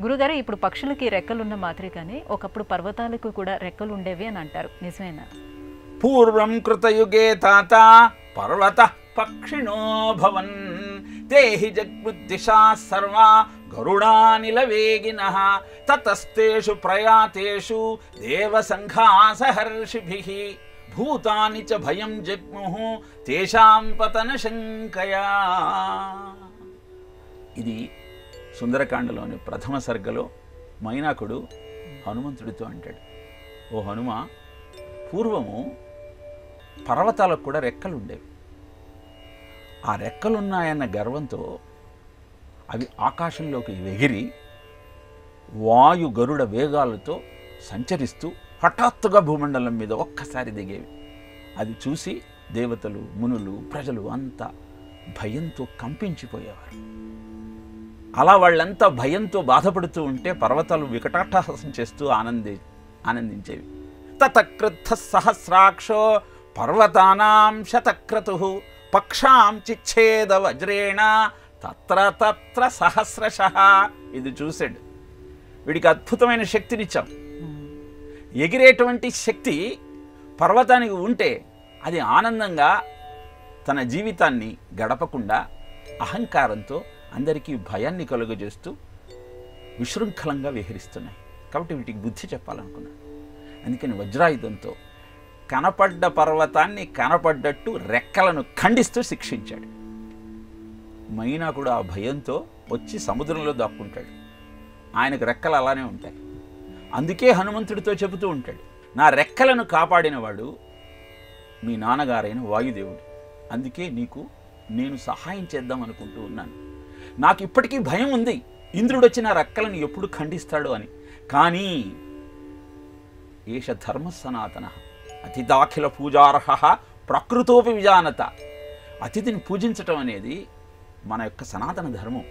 గురుగారు ఇప్పుడు పక్షులకి రెక్కలున్న మాత్రికని ఒకప్పుడు పర్వతాలకు కూడా రెక్కలు ఉండేవి అని అంటారు, నిజమేనా? పూర్వం కృతయుగే తాత పర్వత పక్షిణో భవన్ తేహి జగ్బుద్ధిషా సర్వా గరుడానిలవేగినః తతస్తేషు ప్రయాతేషు దేవసంఘాసహర్షిభిః భూతాని చ భయం జగ్ముః తేషాం పతన శంకయా. ఇది సుందరకాండలోని ప్రథమ సర్గలో మైనాకుడు హనుమంతుడితో అంటాడు, ఓ హనుమ, పూర్వము పర్వతాలకు కూడా రెక్కలు ఉండేవి. ఆ రెక్కలున్నాయన్న గర్వంతో అవి ఆకాశంలోకి ఎగిరి వాయు గరుడ వేగాలతో సంచరిస్తూ హఠాత్తుగా భూమండలం మీద ఒక్కసారి దిగేవి. అది చూసి దేవతలు, మునులు, ప్రజలు అంతా భయంతో కంపించిపోయేవారు. అలా వాళ్ళంతా భయంతో బాధపడుతూ ఉంటే పర్వతాలు వికటాట్టహాసం చేస్తూ ఆనందించేవి. తతక్రుద్ధ సహస్రాక్షో పర్వతానాం శతక్రతుః పక్షాం చిచ్ఛేద వజ్రేణ తత్ర తత్ర సహస్రశః. ఇది చూశాడు, వీడికి అద్భుతమైన శక్తినిచ్చాం. ఎగిరేటువంటి శక్తి పర్వతానికి ఉంటే అది ఆనందంగా తన జీవితాన్ని గడపకుండా అహంకారంతో అందరికీ భయాన్ని కలుగజేస్తూ విశృంఖలంగా విహరిస్తున్నాయి. కాబట్టి వీటికి బుద్ధి చెప్పాలనుకున్నాడు. అందుకని వజ్రాయుధంతో కనపడ్డ పర్వతాన్ని కనపడ్డట్టు రెక్కలను ఖండిస్తూ శిక్షించాడు. మైనాకుడు ఆ భయంతో వచ్చి సముద్రంలో దాక్కుంటాడు. ఆయనకు రెక్కలు అలానే ఉంటాయి. అందుకే హనుమంతుడితో చెబుతూ ఉంటాడు, నా రెక్కలను కాపాడినవాడు మీ నాన్నగారైన వాయుదేవుడు. అందుకే నీకు నేను సహాయం చేద్దాం అనుకుంటూ ఉన్నాను. నాకు ఇప్పటికీ భయం ఉంది, ఇంద్రుడు వచ్చి నా రెక్కలను ఎప్పుడు ఖండిస్తాడో అని. కానీ ఏష ధర్మ సనాతన అతిథాఖిల పూజార్హ ప్రకృతోపి విజానత. అతిథిని పూజించటం అనేది మన యొక్క సనాతన ధర్మం.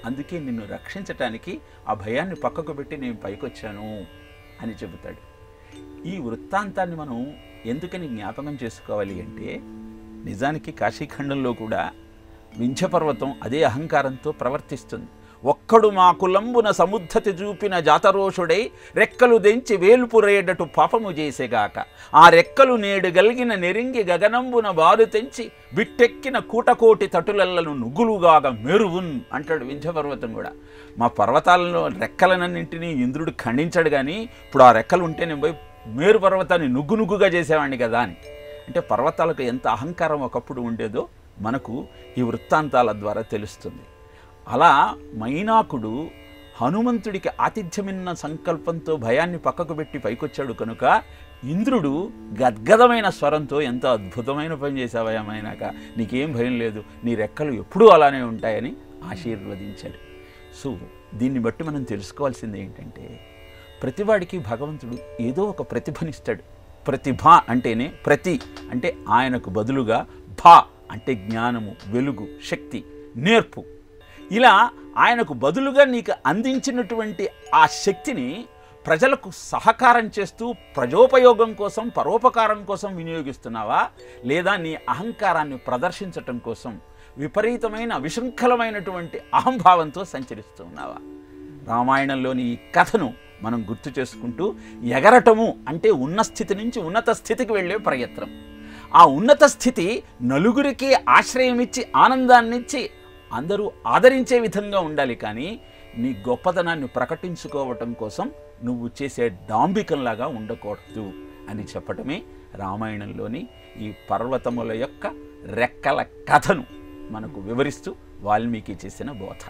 అందుకే నిన్ను రక్షించటానికి ఆ భయాన్ని పక్కకు పెట్టి నేను పైకొచ్చాను అని చెబుతాడు. ఈ వృత్తాంతాన్ని మనం ఎందుకని జ్ఞాపకం చేసుకోవాలి అంటే, నిజానికి కాశీఖండంలో కూడా వింధ్యపర్వతం అదే అహంకారంతో ప్రవర్తిస్తుంది. ఒక్కడు మా కులంబున సముద్ధతి చూపిన జాతరోషుడై రెక్కలు దెంచి వేల్పురేడటు పాపము చేసేగాక ఆ రెక్కలు నేడు గలిగిన నెరింగి గగనంబున బారు తెంచి బిట్టెక్కిన కూటకోటి తటులలను నుగ్గులుగాగా మెరువున్ అంటాడు వింధ్యపర్వతం కూడా. మా పర్వతాలలో రెక్కలన్నింటినీ ఇంద్రుడు ఖండించాడు, కానీ ఇప్పుడు ఆ రెక్కలు ఉంటే నేను పోయి మేరు పర్వతాన్ని నుగ్గుగా చేసేవాడిని కదా అని. అంటే పర్వతాలకు ఎంత అహంకారం ఒకప్పుడు ఉండేదో మనకు ఈ వృత్తాంతాల ద్వారా తెలుస్తుంది. అలా మైనాకుడు హనుమంతుడికి ఆతిథ్యమిన్న సంకల్పంతో భయాన్ని పక్కకు పెట్టి పైకొచ్చాడు కనుక ఇంద్రుడు గద్గదమైన స్వరంతో ఎంత అద్భుతమైన పని చేశావయ్యా మైనాక, నీకేం భయం లేదు, నీ రెక్కలు ఎప్పుడూ అలానే ఉంటాయని ఆశీర్వదించాడు. సో దీన్ని బట్టి మనం తెలుసుకోవాల్సింది ఏంటంటే, ప్రతివాడికి భగవంతుడు ఏదో ఒక ప్రతిభనిస్తాడు. ప్రతిభ అంటేనే ప్రతి అంటే ఆయనకు బదులుగా, భా అంటే జ్ఞానము, వెలుగు, శక్తి, నేర్పు. ఇలా ఆయనకు బదులుగా నీకు అందించినటువంటి ఆ శక్తిని ప్రజలకు సహకారం చేస్తూ ప్రజోపయోగం కోసం, పరోపకారం కోసం వినియోగిస్తున్నావా, లేదా నీ అహంకారాన్ని ప్రదర్శించటం కోసం విపరీతమైన విశృంఖలమైనటువంటి అహంభావంతో సంచరిస్తూ ఉన్నావా? రామాయణంలోని ఈ కథను మనం గుర్తు చేసుకుంటూ, ఎగరటము అంటే ఉన్న స్థితి నుంచి ఉన్నత స్థితికి వెళ్ళే ప్రయత్నం. ఆ ఉన్నత స్థితి నలుగురికి ఆశ్రయమిచ్చి ఆనందాన్నిచ్చి అందరూ ఆదరించే విధంగా ఉండాలి, కానీ నీ గొప్పతనాన్ని ప్రకటించుకోవటం కోసం నువ్వు చేసే డాంబికంలాగా ఉండకూడదు అని చెప్పటమే రామాయణంలోని ఈ పర్వతముల యొక్క రెక్కల కథను మనకు వివరిస్తూ వాల్మీకి చేసిన బోధ.